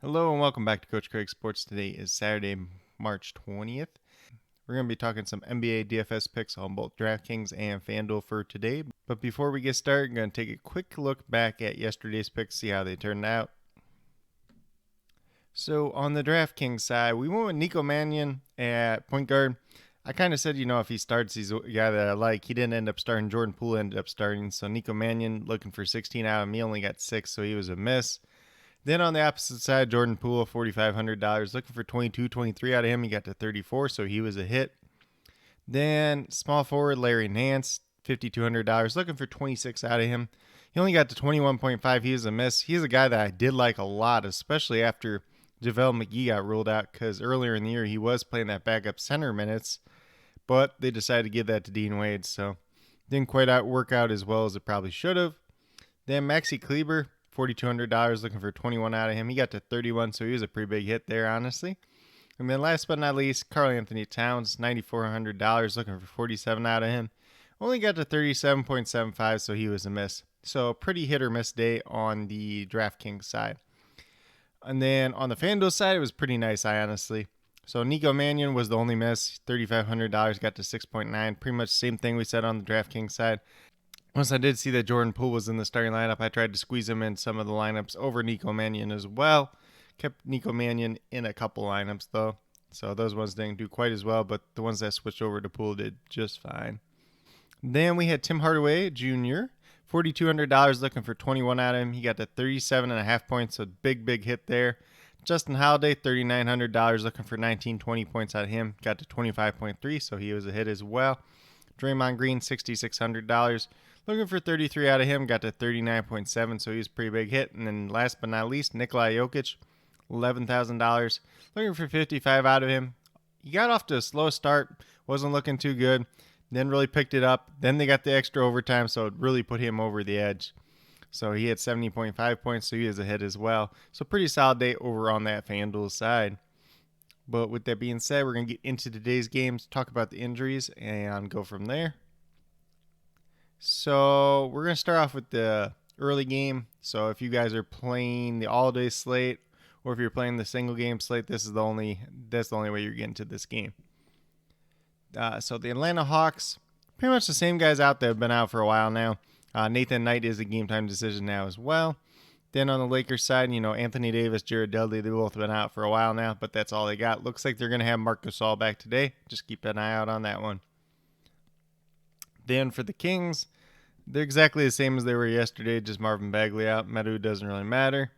Hello and welcome back to Coach Craig Sports. Today is Saturday, March 20th. We're going to be talking some NBA DFS picks on both DraftKings and FanDuel for today. But before we get started, I'm going to take a quick look back at yesterday's picks, see how they turned out. So on the DraftKings side, we went with Nico Mannion at point guard. I kind of said, if he starts, he's a guy that I like. He didn't end up starting. Jordan Poole ended up starting. So Nico Mannion looking for 16 out of me, only got 6, so he was a miss. Then on the opposite side, Jordan Poole, $4,500. Looking for 22, 23 out of him. He got to 34, so he was a hit. Then small forward Larry Nance, $5,200. Looking for 26 out of him. He only got to 21.5. He was a miss. He's a guy that I did like a lot, especially after JaVale McGee got ruled out, because earlier in the year he was playing that backup center minutes, but they decided to give that to Dean Wade, so didn't quite work out as well as it probably should have. Then Maxi Kleber, $4,200, looking for 21 out of him. He got to 31, so he was a pretty big hit there, honestly. And then last but not least, Karl Anthony Towns, $9,400, looking for 47 out of him. Only got to 37.75, so he was a miss. So pretty hit or miss day on the DraftKings side. And then on the FanDuel side, it was pretty nice, honestly. So Nico Mannion was the only miss, $3,500, got to 6.9. Pretty much the same thing we said on the DraftKings side. Once I did see that Jordan Poole was in the starting lineup, I tried to squeeze him in some of the lineups over Nico Mannion as well. Kept Nico Mannion in a couple lineups, though. So those ones didn't do quite as well, but the ones that switched over to Poole did just fine. Then we had Tim Hardaway Jr., $4,200, looking for 21 out of him. He got to 37.5 points, so big hit there. Justin Holiday, $3,900, looking for 19, 20 points out of him. Got to 25.3, so he was a hit as well. Draymond Green, $6,600. Looking for 33 out of him, got to 39.7, so he was a pretty big hit. And then last but not least, Nikola Jokic, $11,000. Looking for 55 out of him. He got off to a slow start, wasn't looking too good, then really picked it up. Then they got the extra overtime, so it really put him over the edge. So he had 70.5 points, so he is a hit as well. So pretty solid day over on that FanDuel side. But with that being said, we're going to get into today's games, talk about the injuries, and go from there. So we're going to start off with the early game. So if you guys are playing the all-day slate, or if you're playing the single game slate, that's the only way you're getting to this game. So the Atlanta Hawks, pretty much the same guys out there have been out for a while now. Nathan Knight is a game time decision now as well. Then on the Lakers side, Anthony Davis, Jared Dudley, they've both been out for a while now, but that's all they got. Looks like they're going to have Marc Gasol back today. Just keep an eye out on that one. Then for the Kings, they're exactly the same as they were yesterday, just Marvin Bagley out. Medu doesn't really matter.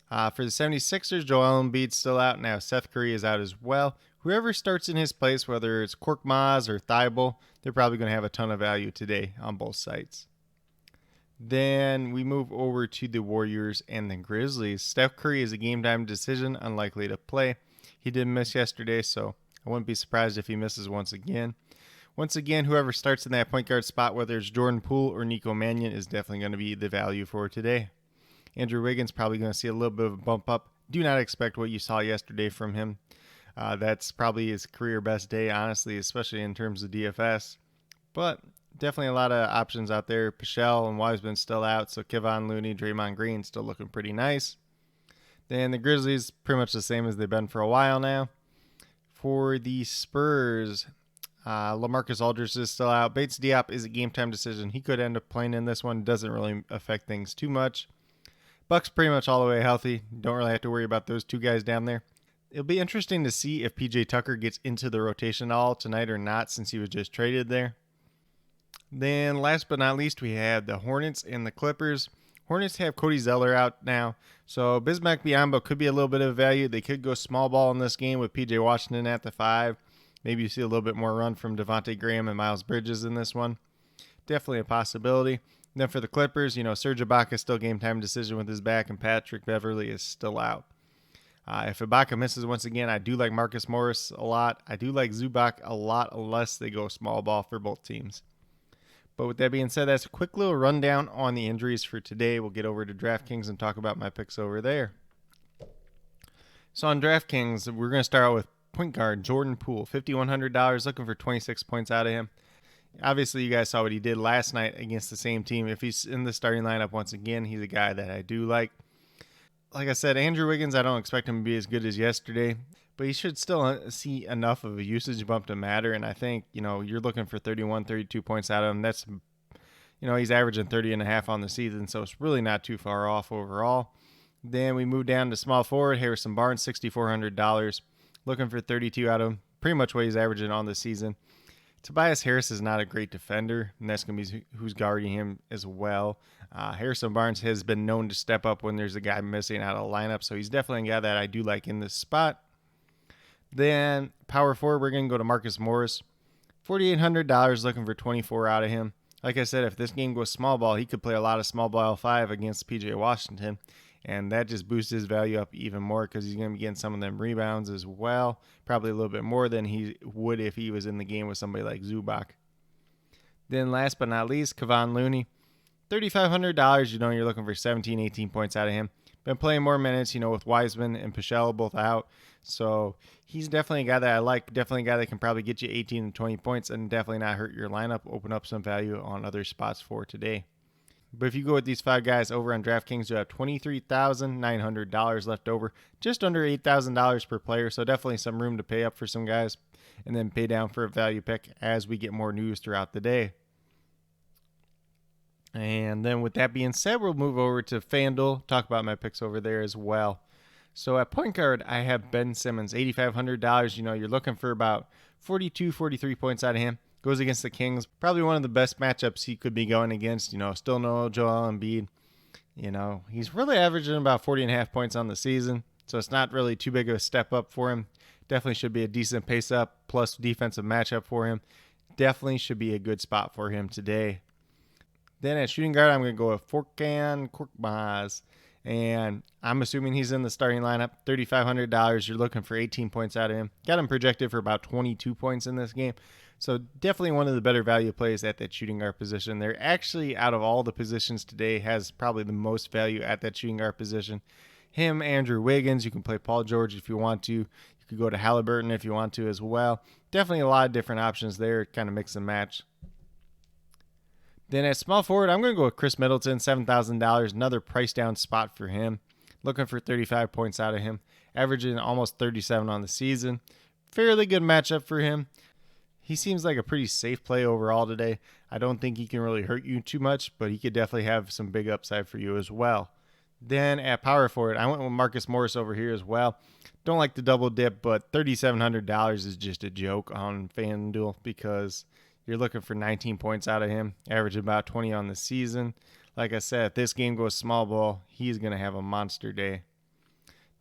For the 76ers, Joel Embiid's still out. Now Seth Curry is out as well. Whoever starts in his place, whether it's Korkmaz or Thibault, they're probably going to have a ton of value today on both sites. Then we move over to the Warriors and the Grizzlies. Steph Curry is a game time decision, unlikely to play. He did miss yesterday, so I wouldn't be surprised if he misses once again. Once again, whoever starts in that point guard spot, whether it's Jordan Poole or Nico Mannion, is definitely going to be the value for today. Andrew Wiggins probably going to see a little bit of a bump up. Do not expect what you saw yesterday from him. That's probably his career best day, honestly, especially in terms of DFS. But definitely a lot of options out there. Pichel and Wiseman still out, so Kevon Looney, Draymond Green still looking pretty nice. Then the Grizzlies, pretty much the same as they've been for a while now. For the Spurs, LaMarcus Aldridge is still out. Bates Diop is a game time decision. He could end up playing in this one. Doesn't really affect things too much. Bucks pretty much all the way healthy. Don't really have to worry about those two guys down there. It'll be interesting to see if PJ Tucker gets into the rotation at all tonight or not, since he was just traded there. Then last but not least, we have the Hornets and the Clippers. Hornets have Cody Zeller out now, so Bismack Biyombo could be a little bit of value. They could go small ball in this game with PJ Washington at the 5. Maybe you see a little bit more run from Devontae Graham and Miles Bridges in this one. Definitely a possibility. And then for the Clippers, Serge Ibaka is still game time decision with his back, and Patrick Beverley is still out. If Ibaka misses once again, I do like Marcus Morris a lot. I do like Zubac a lot, unless they go small ball for both teams. But with that being said, that's a quick little rundown on the injuries for today. We'll get over to DraftKings and talk about my picks over there. So on DraftKings, we're going to start out with point guard Jordan Poole, $5,100, looking for 26 points out of him. Obviously, you guys saw what he did last night against the same team. If he's in the starting lineup once again, he's a guy that I do like. like I said, Andrew Wiggins, I don't expect him to be as good as yesterday, but he should still see enough of a usage bump to matter. And I think, you're looking for 31, 32 points out of him. That's, he's averaging 30.5 on the season, so it's really not too far off overall. Then we move down to small forward, Harrison Barnes, $6,400. Looking for 32 out of him. Pretty much what he's averaging on the season. Tobias Harris is not a great defender, and that's going to be who's guarding him as well. Harrison Barnes has been known to step up when there's a guy missing out of the lineup, so he's definitely a guy that I do like in this spot. Then power forward, we're going to go to Marcus Morris. $4,800, looking for 24 out of him. Like I said, if this game goes small ball, he could play a lot of small ball 5 against PJ Washington, and that just boosts his value up even more because he's going to be getting some of them rebounds as well, probably a little bit more than he would if he was in the game with somebody like Zubac. Then last but not least, Kevon Looney, $3,500. You're looking for 17, 18 points out of him. Been playing more minutes, with Wiseman and Pichel both out. So he's definitely a guy that I like. Definitely a guy that can probably get you 18 to 20 points and definitely not hurt your lineup. Open up some value on other spots for today. But if you go with these 5 guys over on DraftKings, you have $23,900 left over. Just under $8,000 per player. So definitely some room to pay up for some guys. And then pay down for a value pick as we get more news throughout the day. And then with that being said, we'll move over to FanDuel, talk about my picks over there as well. So at point guard, I have Ben Simmons, $8,500. You're looking for about 42, 43 points out of him. Goes against the Kings. Probably one of the best matchups he could be going against. Still no Joel Embiid. He's really averaging about 40.5 points on the season. So it's not really too big of a step up for him. Definitely should be a decent pace up plus defensive matchup for him. Definitely should be a good spot for him today. Then at shooting guard, I'm going to go with Furkan Korkmaz. And I'm assuming he's in the starting lineup. $3,500. You're looking for 18 points out of him. Got him projected for about 22 points in this game. So definitely one of the better value plays at that shooting guard position. They're actually, out of all the positions today, has probably the most value at that shooting guard position. Him, Andrew Wiggins. You can play Paul George if you want to. You could go to Halliburton if you want to as well. Definitely a lot of different options there. Kind of mix and match. Then at small forward, I'm going to go with Chris Middleton, $7,000. Another price down spot for him. Looking for 35 points out of him. Averaging almost 37 on the season. Fairly good matchup for him. He seems like a pretty safe play overall today. I don't think he can really hurt you too much, but he could definitely have some big upside for you as well. Then at power forward, I went with Marcus Morris over here as well. Don't like the double dip, but $3,700 is just a joke on FanDuel because you're looking for 19 points out of him, averaging about 20 on the season. Like I said, if this game goes small ball, he's going to have a monster day.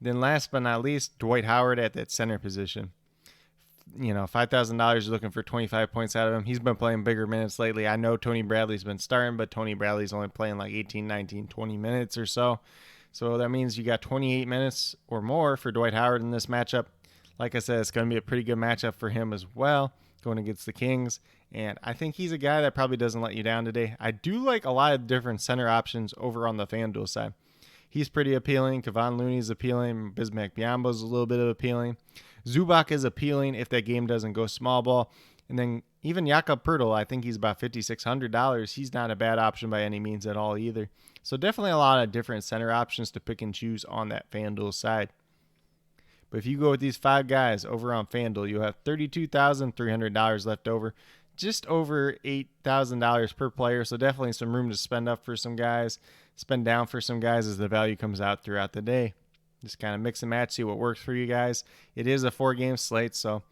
Then last but not least, Dwight Howard at that center position. $5,000, you're looking for 25 points out of him. He's been playing bigger minutes lately. I know Tony Bradley's been starting, but Tony Bradley's only playing like 18, 19, 20 minutes or so. So that means you got 28 minutes or more for Dwight Howard in this matchup. Like I said, it's going to be a pretty good matchup for him as well, going against the Kings. And I think he's a guy that probably doesn't let you down today. I do like a lot of different center options over on the FanDuel side. He's pretty appealing. Kevon Looney's appealing. Bismack Biyombo's a little bit of appealing. Zubac is appealing if that game doesn't go small ball. And then even Jakob Poeltl, I think he's about $5,600. He's not a bad option by any means at all either. So definitely a lot of different center options to pick and choose on that FanDuel side. But if you go with these 5 guys over on FanDuel, you'll have $32,300 left over. Just over $8,000 per player. So definitely some room to spend up for some guys, spend down for some guys as the value comes out throughout the day. Just kind of mix and match, see what works for you guys. It is a 4-game slate, so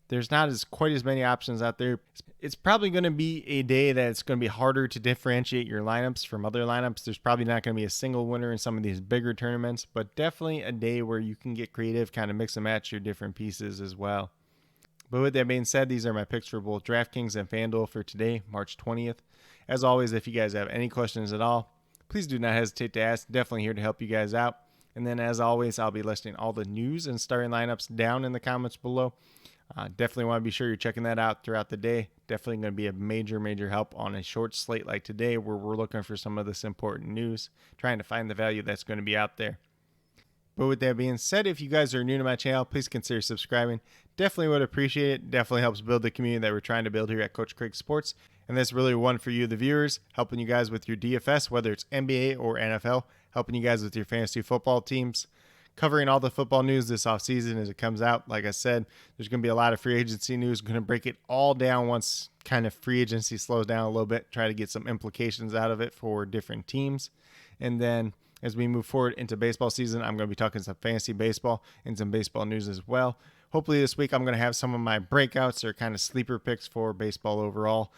there's not quite as many options out there. It's probably going to be a day that it's going to be harder to differentiate your lineups from other lineups. There's probably not going to be a single winner in some of these bigger tournaments, but definitely a day where you can get creative, kind of mix and match your different pieces as well. But with that being said, these are my picks for both DraftKings and FanDuel for today, March 20th. As always, if you guys have any questions at all, please do not hesitate to ask. Definitely here to help you guys out. And then as always, I'll be listing all the news and starting lineups down in the comments below. Definitely want to be sure you're checking that out throughout the day. Definitely going to be a major help on a short slate like today where we're looking for some of this important news, trying to find the value that's going to be out there. But with that being said, if you guys are new to my channel, please consider subscribing. Definitely would appreciate it. Definitely helps build the community that we're trying to build here at Coach Craig Sports. And that's really one for you, the viewers, helping you guys with your DFS, whether it's NBA or NFL. helping you guys with your fantasy football teams, covering all the football news this offseason as it comes out. Like I said, there's going to be a lot of free agency news. Going to break it all down once kind of free agency slows down a little bit, try to get some implications out of it for different teams. And then as we move forward into baseball season, I'm going to be talking some fantasy baseball and some baseball news as well. Hopefully this week I'm going to have some of my breakouts or kind of sleeper picks for baseball overall.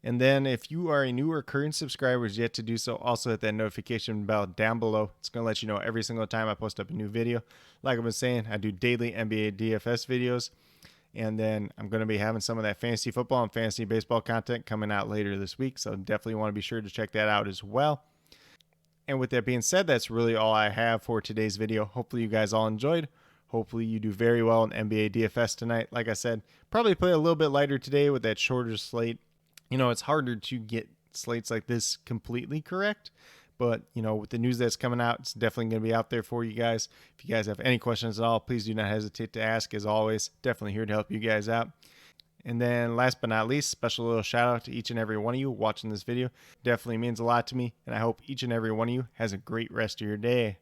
And then if you are a new or current subscriber who's yet to do so, also hit that notification bell down below. It's going to let you know every single time I post up a new video. Like I've been saying, I do daily NBA DFS videos. And then I'm going to be having some of that fantasy football and fantasy baseball content coming out later this week. So definitely want to be sure to check that out as well. And with that being said, that's really all I have for today's video. Hopefully you guys all enjoyed. Hopefully you do very well in NBA DFS tonight. Like I said, probably play a little bit lighter today with that shorter slate. You know, it's harder to get slates like this completely correct. But, you know, with the news that's coming out, it's definitely going to be out there for you guys. If you guys have any questions at all, please do not hesitate to ask. As always, definitely here to help you guys out. And then last but not least, special little shout out to each and every one of you watching this video. Definitely means a lot to me. And I hope each and every one of you has a great rest of your day.